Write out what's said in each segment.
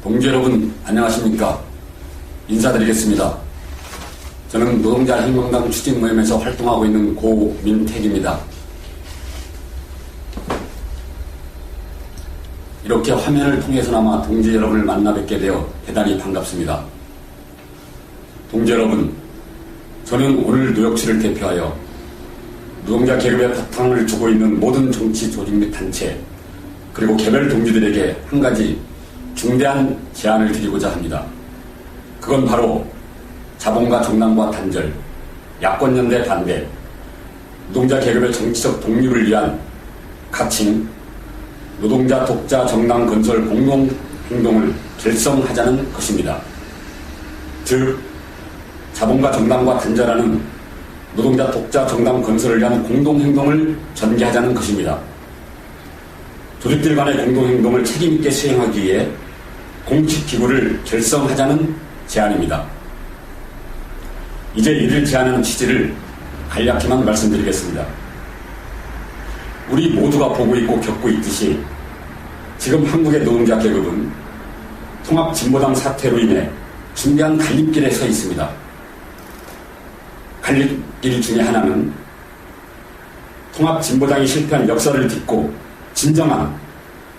동지 여러분 안녕하십니까. 인사드리겠습니다. 저는 노동자 혁명당 추진 모임에서 활동하고 있는 고민택입니다. 이렇게 화면을 통해서나마 동지 여러분을 만나 뵙게 되어 대단히 반갑습니다. 동지 여러분, 저는 오늘 노역치를 대표하여 노동자 계급의 바탕을 두고 있는 모든 정치 조직 및 단체 그리고 개별 동지들에게 한 가지 중대한 제안을 드리고자 합니다. 그건 바로 자본과 정당과 단절, 야권연대 반대, 노동자 계급의 정치적 독립을 위한 가칭 노동자 독자 정당 건설 공동행동을 결성하자는 것입니다. 즉, 자본과 정당과 단절하는 노동자 독자 정당 건설을 위한 공동행동을 전개하자는 것입니다. 조직들 간의 공동행동을 책임있게 수행하기 위해 공식기구를 결성하자는 제안입니다. 이제 이를 제안하는 취지를 간략히만 말씀드리겠습니다. 우리 모두가 보고 있고 겪고 있듯이 지금 한국의 노동자 계급은 통합진보당 사태로 인해 중대한 갈림길에 서 있습니다. 갈림길 중에 하나는 통합진보당이 실패한 역사를 딛고 진정한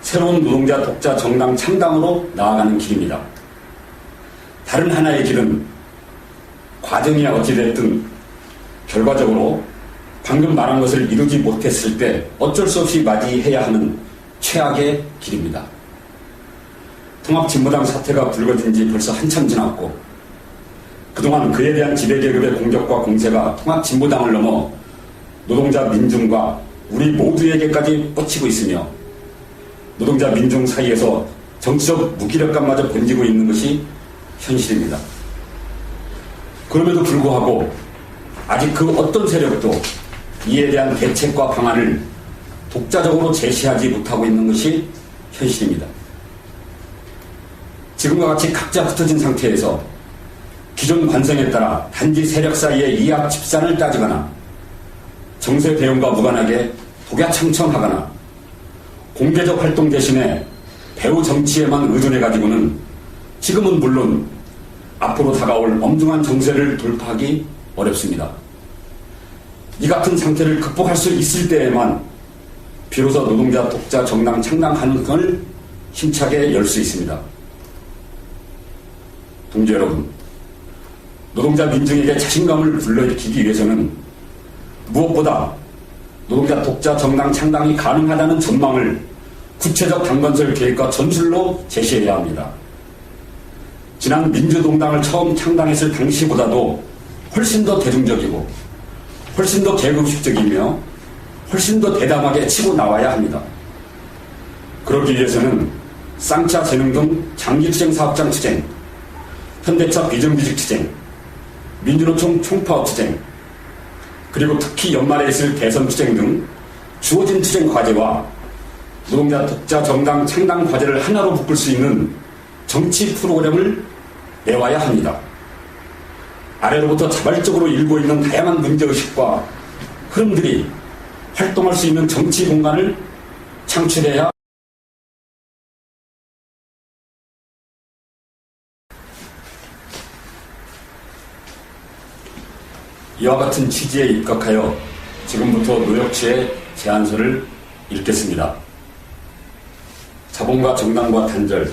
새로운 노동자 독자 정당 창당으로 나아가는 길입니다. 다른 하나의 길은 과정이 어찌됐든 결과적으로 방금 말한 것을 이루지 못했을 때 어쩔 수 없이 맞이해야 하는 최악의 길입니다. 통합진보당 사태가 불거진 지 벌써 한참 지났고 그동안 그에 대한 지배계급의 공격과 공세가 통합진보당을 넘어 노동자 민중과 우리 모두에게까지 뻗치고 있으며 노동자 민중 사이에서 정치적 무기력감마저 번지고 있는 것이 현실입니다. 그럼에도 불구하고 아직 그 어떤 세력도 이에 대한 대책과 방안을 독자적으로 제시하지 못하고 있는 것이 현실입니다. 지금과 같이 각자 흩어진 상태에서 기존 관성에 따라 단지 세력 사이의 이합 집산을 따지거나 정세 대응과 무관하게 독야청청하거나 공개적 활동 대신에 배후 정치에만 의존해가지고는 지금은 물론 앞으로 다가올 엄중한 정세를 돌파하기 어렵습니다. 이 같은 상태를 극복할 수 있을 때에만 비로소 노동자 독자 정당 창당 가능성을 힘차게 열 수 있습니다. 동지 여러분, 노동자 민중에게 자신감을 불러일으키기 위해서는 무엇보다 노동자 독자 정당 창당이 가능하다는 전망을 구체적 당건설 계획과 전술로 제시해야 합니다. 지난 민주동당을 처음 창당했을 당시보다도 훨씬 더 대중적이고 훨씬 더 계급식적이며 훨씬 더 대담하게 치고 나와야 합니다. 그러기 위해서는 쌍차 재능 등 장기투쟁 사업장 투쟁, 현대차 비정규직 투쟁, 민주노총 총파업 투쟁, 그리고 특히 연말에 있을 대선 투쟁 등 주어진 투쟁 과제와 노동자 독자 정당 창당 과제를 하나로 묶을 수 있는 정치 프로그램을 내와야 합니다. 아래로부터 자발적으로 일고 있는 다양한 문제의식과 흐름들이 활동할 수 있는 정치 공간을 창출해야 이와 같은 취지에 입각하여 지금부터 노역치의 제안서를 읽겠습니다. 자본과 정당과 단절,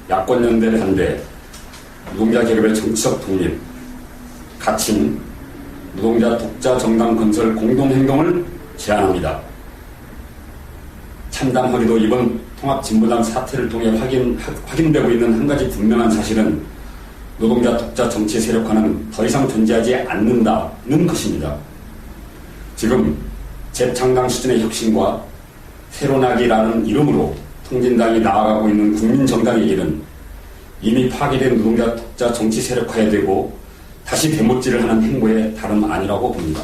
야권연대 반대, 노동자 계급의 정치적 독립, 가칭, 노동자 독자 정당 건설 공동행동을 제안합니다. 참담하게도 이번 통합진보당 사태를 통해 확인되고 있는 한 가지 분명한 사실은 노동자 독자 정치 세력화는 더 이상 존재하지 않는다는 것입니다. 지금 재창당 수준의 혁신과 새로나기라는 이름으로 통진당이 나아가고 있는 국민정당의 길은 이미 파괴된 노동자 독자 정치 세력화에 되고 다시 대못질을 하는 행보에 다름 아니라고 봅니다.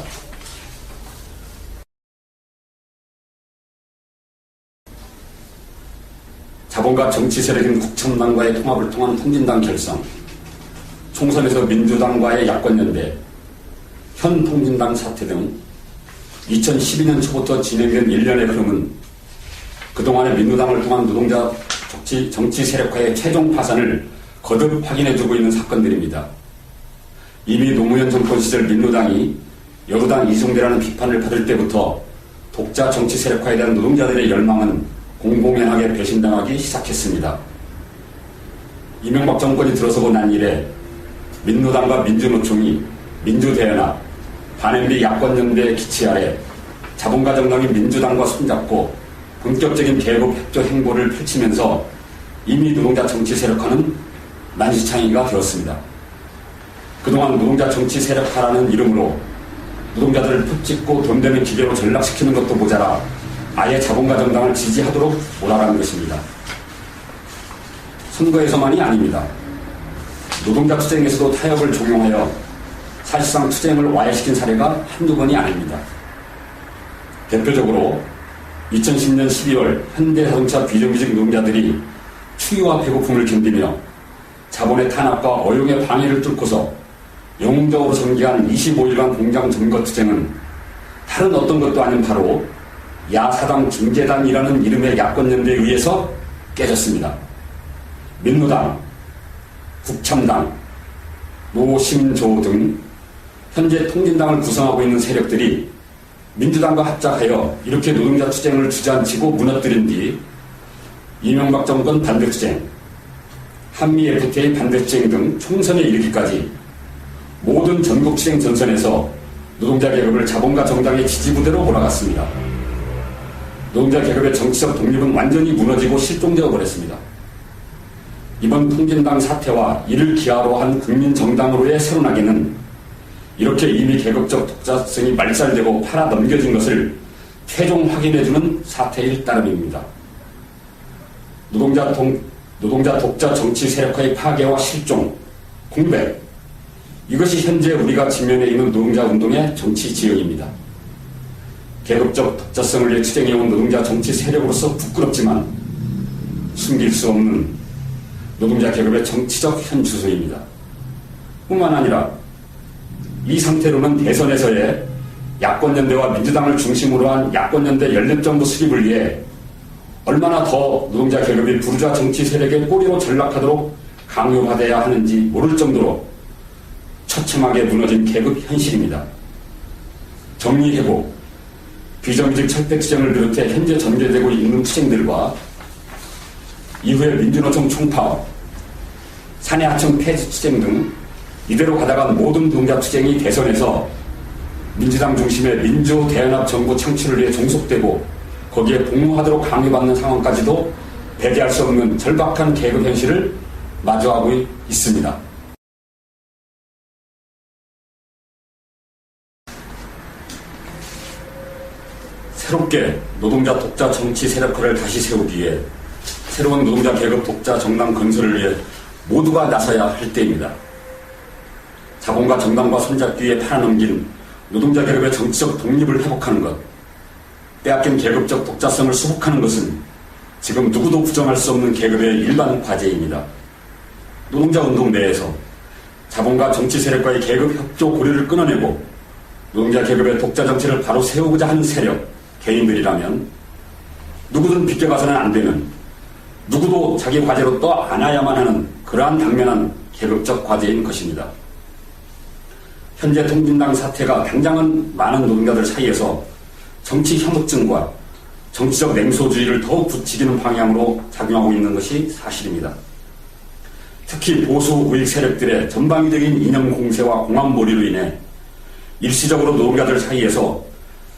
자본과 정치 세력인 국천당과의 통합을 통한 통진당 결성, 총선에서 민주당과의 야권연대, 현 통진당 사태 등 2012년 초부터 진행된 일련의 흐름은 그동안의 민주당을 통한 노동자 정치 세력화의 최종 파산을 거듭 확인해주고 있는 사건들입니다. 이미 노무현 정권 시절 민노당이 여루당 이중대라는 비판을 받을 때부터 독자 정치 세력화에 대한 노동자들의 열망은 공공연하게 배신당하기 시작했습니다. 이명박 정권이 들어서고 난 이래 민노당과 민주노총이 민주대연합, 반MB 야권연대의 기치 아래 자본가 정당인 민주당과 손잡고 본격적인 계급 협조 행보를 펼치면서 이미 노동자 정치 세력화는 만시창이가 되었습니다. 그동안 노동자 정치 세력화라는 이름으로 노동자들을 풋짓고 돈 되는 기계로 전락시키는 것도 모자라 아예 자본가 정당을 지지하도록 몰아가는 것입니다. 선거에서만이 아닙니다. 노동자 투쟁에서도 타협을 종용하여 사실상 투쟁을 와해시킨 사례가 한두 번이 아닙니다. 대표적으로 2010년 12월 현대자동차 비정규직 노동자들이 추위와 배고픔을 견디며 자본의 탄압과 어용의 방해를 뚫고서 영웅적으로 전개한 25일간 공장 점거 투쟁은 다른 어떤 것도 아닌 바로 야사당 중재단이라는 이름의 야권연대에 의해서 깨졌습니다. 민노당, 국참당, 노심조 등 현재 통진당을 구성하고 있는 세력들이 민주당과 합작하여 이렇게 노동자 투쟁을 주저앉히고 무너뜨린 뒤 이명박 정권 반대투쟁, 한미 FTA 반대투쟁 등 총선에 이르기까지 모든 전국투쟁 전선에서 노동자 계급을 자본가 정당의 지지부대로 몰아갔습니다. 노동자 계급의 정치적 독립은 완전히 무너지고 실종되어 버렸습니다. 이번 통진당 사태와 이를 기하로 한 국민정당으로의 새로나기는 이렇게 이미 계급적 독자성이 말살되고 팔아 넘겨진 것을 최종 확인해주는 사태일 따름입니다. 노동자 독자 정치 세력화의 파괴와 실종, 공백, 이것이 현재 우리가 직면해 있는 노동자 운동의 정치 지형입니다. 계급적 독자성을 위해 투쟁해온 노동자 정치 세력으로서 부끄럽지만 숨길 수 없는 노동자 계급의 정치적 현주소입니다. 뿐만 아니라 이 상태로는 대선에서의 야권연대와 민주당을 중심으로 한 야권연대 연립정부 수립을 위해 얼마나 더 노동자 계급이 부르주아 정치 세력의 꼬리로 전락하도록 강요받아야 하는지 모를 정도로 처참하게 무너진 계급 현실입니다. 정리해고, 비정규직 철폐투쟁을 비롯해 현재 전개되고 있는 투쟁들과 이후에 민주노총 총파업, 사내하청 폐지 투쟁 등 이대로 가다간 모든 노동자 투쟁이 대선에서 민주당 중심의 민주대연합 정부 창출을 위해 종속되고 거기에 복무하도록 강요받는 상황까지도 배제할 수 없는 절박한 계급 현실을 마주하고 있습니다. 새롭게 노동자 독자 정치 세력화를 다시 세우기 위해 새로운 노동자 계급 독자 정당 건설을 위해 모두가 나서야 할 때입니다. 자본과 정당과 손잡기 위해 팔아넘긴 노동자 계급의 정치적 독립을 회복하는 것, 빼앗긴 계급적 독자성을 수복하는 것은 지금 누구도 부정할 수 없는 계급의 일반 과제입니다. 노동자 운동 내에서 자본과 정치 세력과의 계급 협조 고리를 끊어내고 노동자 계급의 독자 정치를 바로 세우고자 하는 세력, 개인들이라면 누구든 비껴가서는 안 되는, 누구도 자기 과제로 떠 안아야만 하는 그러한 당면한 계급적 과제인 것입니다. 현재 통진당 사태가 당장은 많은 노동자들 사이에서 정치 혐오증과 정치적 냉소주의를 더욱 부추기는 방향으로 작용하고 있는 것이 사실입니다. 특히 보수 우익 세력들의 전방위적인 이념 공세와 공안몰이로 인해 일시적으로 노동자들 사이에서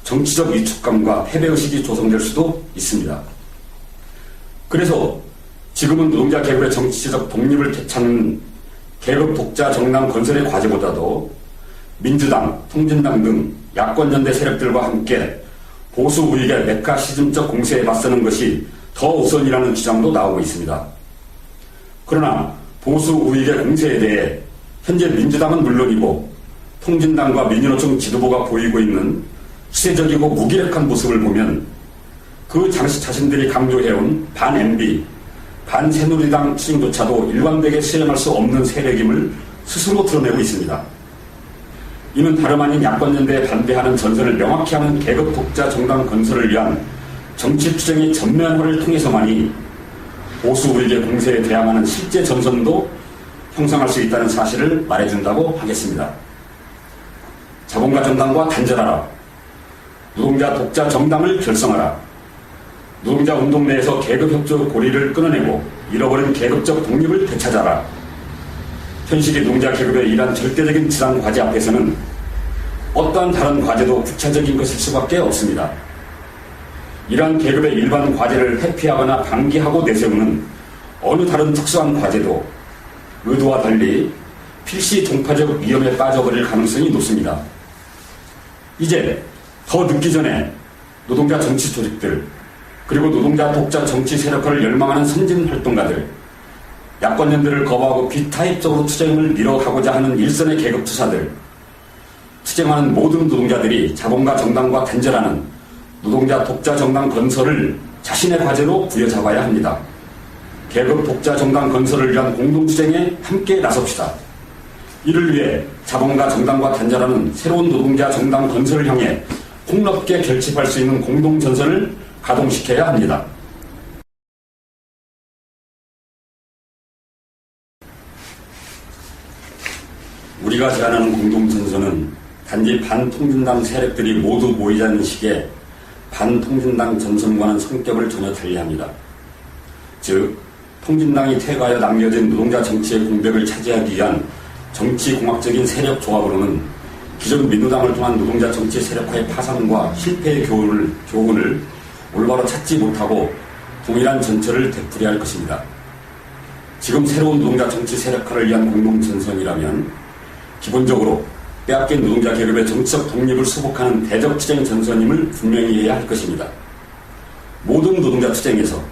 정치적 위축감과 패배의식이 조성될 수도 있습니다. 그래서 지금은 노동자 계급의 정치적 독립을 되찾는 계급 독자 정당 건설의 과제보다도 민주당, 통진당 등 야권연대 세력들과 함께 보수 우익의 메카시즘적 공세에 맞서는 것이 더 우선이라는 주장도 나오고 있습니다. 그러나 보수 우익의 공세에 대해 현재 민주당은 물론이고 통진당과 민주노총 지도부가 보이고 있는 추세적이고 무기력한 모습을 보면 그 자신들이 강조해온 반MB, 반새누리당 추진조차도 일관되게 수행할 수 없는 세력임을 스스로 드러내고 있습니다. 이는 다름 아닌 야권연대에 반대하는 전선을 명확히 하는 계급 독자 정당 건설을 위한 정치 투쟁의 전면화를 통해서만이 보수 우익의 공세에 대항하는 실제 전선도 형성할 수 있다는 사실을 말해준다고 하겠습니다. 자본가 정당과 단절하라. 노동자 독자 정당을 결성하라. 노동자 운동 내에서 계급협조 고리를 끊어내고 잃어버린 계급적 독립을 되찾아라. 현실의 노동자 계급의 이러한 절대적인 지상 과제 앞에서는 어떠한 다른 과제도 부차적인 것일 수밖에 없습니다. 이러한 계급의 일반 과제를 회피하거나 방기하고 내세우는 어느 다른 특수한 과제도 의도와 달리 필시 종파적 위험에 빠져버릴 가능성이 높습니다. 이제 더 늦기 전에 노동자 정치 조직들, 그리고 노동자 독자 정치 세력화를 열망하는 선진 활동가들, 야권연대를 거부하고 비타입적으로 투쟁을 밀어가고자 하는 일선의 계급 투사들, 투쟁하는 모든 노동자들이 자본가 정당과 단절하는 노동자 독자 정당 건설을 자신의 과제로 부여잡아야 합니다. 계급 독자 정당 건설을 위한 공동투쟁에 함께 나섭시다. 이를 위해 자본가 정당과 단절하는 새로운 노동자 정당 건설을 향해 폭넓게 결집할 수 있는 공동전선을 가동시켜야 합니다. 우리가 제안하는 공동전선은 단지 반통진당 세력들이 모두 모이자는 식의 반통진당 전선과는 성격을 전혀 달리합니다. 즉, 통진당이 퇴거하여 남겨진 노동자 정치의 공백을 차지하기 위한 정치공학적인 세력 조합으로는 기존 민노당을 통한 노동자 정치 세력화의 파산과 실패의 교훈을 올바로 찾지 못하고 동일한 전철을 되풀이할 것입니다. 지금 새로운 노동자 정치 세력화를 위한 공동전선이라면 기본적으로 빼앗긴 노동자 계급의 정치적 독립을 수복하는 대적 투쟁 전선임을 분명히 해야 할 것입니다. 모든 노동자 투쟁에서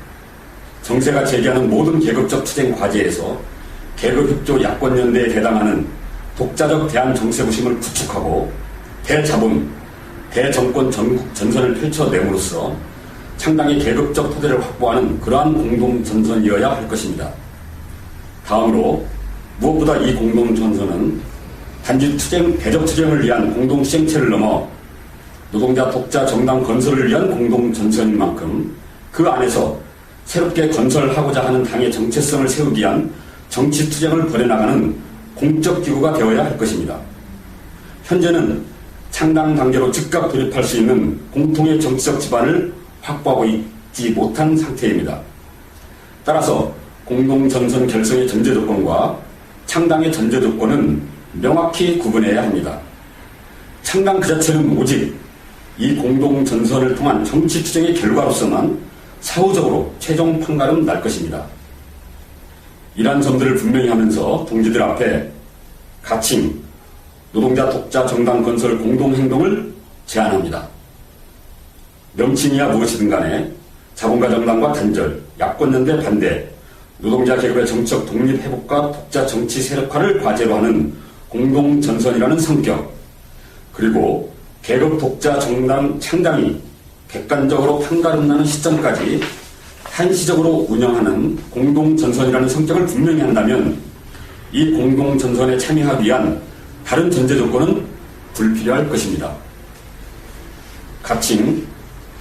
정세가 제기하는 모든 계급적 투쟁 과제에서 계급협조 야권연대에 대당하는 독자적 대한정세부심을 구축하고 대자본, 대정권 전선을 펼쳐냄으로써 상당히 계급적 토대를 확보하는 그러한 공동전선이어야 할 것입니다. 다음으로 무엇보다 이 공동전선은 단지 대적 투쟁을 위한 공동시행체를 넘어 노동자 독자 정당 건설을 위한 공동전선인 만큼 그 안에서 새롭게 건설하고자 하는 당의 정체성을 세우기 위한 정치투쟁을 벌여나가는 공적기구가 되어야 할 것입니다. 현재는 창당 단계로 즉각 돌입할 수 있는 공통의 정치적 기반을 확보하고 있지 못한 상태입니다. 따라서 공동전선 결성의 전제조건과 창당의 전제조건은 명확히 구분해야 합니다. 창당 그 자체는 오직 이 공동전선을 통한 정치투쟁의 결과로서만 사후적으로 최종 판가름 날 것입니다. 이러한 점들을 분명히 하면서 동지들 앞에 가칭 노동자 독자 정당 건설 공동행동을 제안합니다. 명칭이야 무엇이든 간에 자본가 정당과 단절, 야권연대 반대, 노동자 계급의 정치적 독립 회복과 독자 정치 세력화를 과제로 하는 공동전선이라는 성격, 그리고 계급 독자 정당 창당이 객관적으로 판가름나는 시점까지 한시적으로 운영하는 공동전선이라는 성격을 분명히 한다면 이 공동전선에 참여하기 위한 다른 전제조건은 불필요할 것입니다. 가칭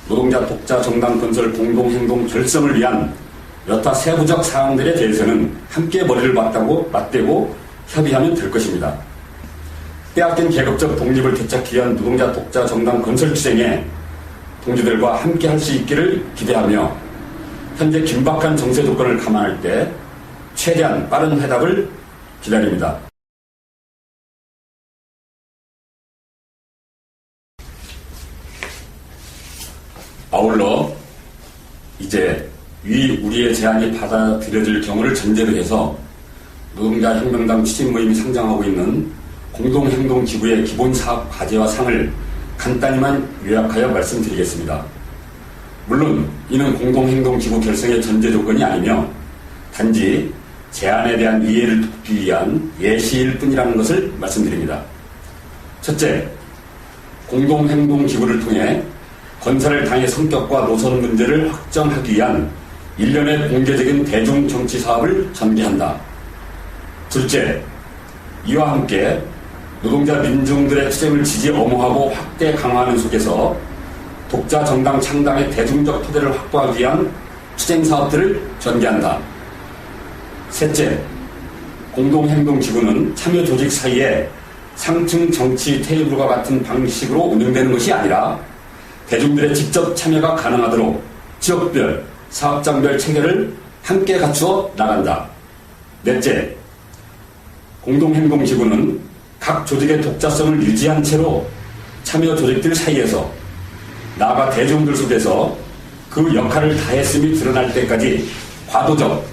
노동자 독자 정당 건설 공동행동 결성을 위한 여타 세부적 사항들에 대해서는 함께 머리를 맞대고 협의하면 될 것입니다. 빼앗긴 계급적 독립을 되찾기 위한 노동자 독자 정당 건설 투쟁에 동지들과 함께 할 수 있기를 기대하며 현재 긴박한 정세 조건을 감안할 때 최대한 빠른 해답을 기다립니다. 아울러 이제 우리의 제안이 받아들여질 경우를 전제로 해서 노동자 혁명당 추진 모임이 상정하고 있는 공동행동기구의 기본 사업 과제와 상을 간단히만 요약하여 말씀드리겠습니다. 물론 이는 공동행동기구 결성의 전제 조건이 아니며 단지 제안에 대한 이해를 돕기 위한 예시일 뿐이라는 것을 말씀드립니다. 첫째, 공동행동기구를 통해 건설을 당의 성격과 노선 문제를 확정하기 위한 일련의 공개적인 대중정치 사업을 전개한다. 둘째, 이와 함께 노동자 민중들의 투쟁을 지지 엄호하고 확대 강화하는 속에서 독자 정당 창당의 대중적 토대를 확보하기 위한 투쟁사업들을 전개한다. 셋째, 공동행동기구는 참여조직 사이에 상층 정치 테이블과 같은 방식으로 운영되는 것이 아니라 대중들의 직접 참여가 가능하도록 지역별, 사업장별 체계를 함께 갖추어 나간다. 넷째, 공동행동기구는 각 조직의 독자성을 유지한 채로 참여 조직들 사이에서 나아가 대중들 속에서 그 역할을 다했음이 드러날 때까지 과도적,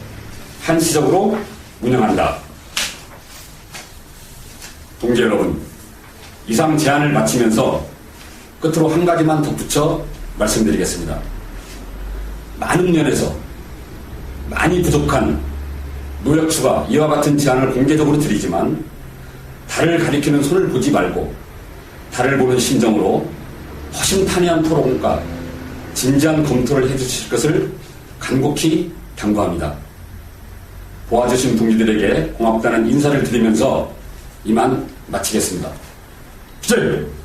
한시적으로 운영한다. 동지 여러분, 이상 제안을 마치면서 끝으로 한 가지만 덧붙여 말씀드리겠습니다. 많은 면에서 많이 부족한 노력수가 이와 같은 제안을 공개적으로 드리지만 달을 가리키는 손을 보지 말고 달을 보는 심정으로 허심탄회한 토론과 진지한 검토를 해주실 것을 간곡히 당부합니다. 도와주신 동지들에게 고맙다는 인사를 드리면서 이만 마치겠습니다. 기자님!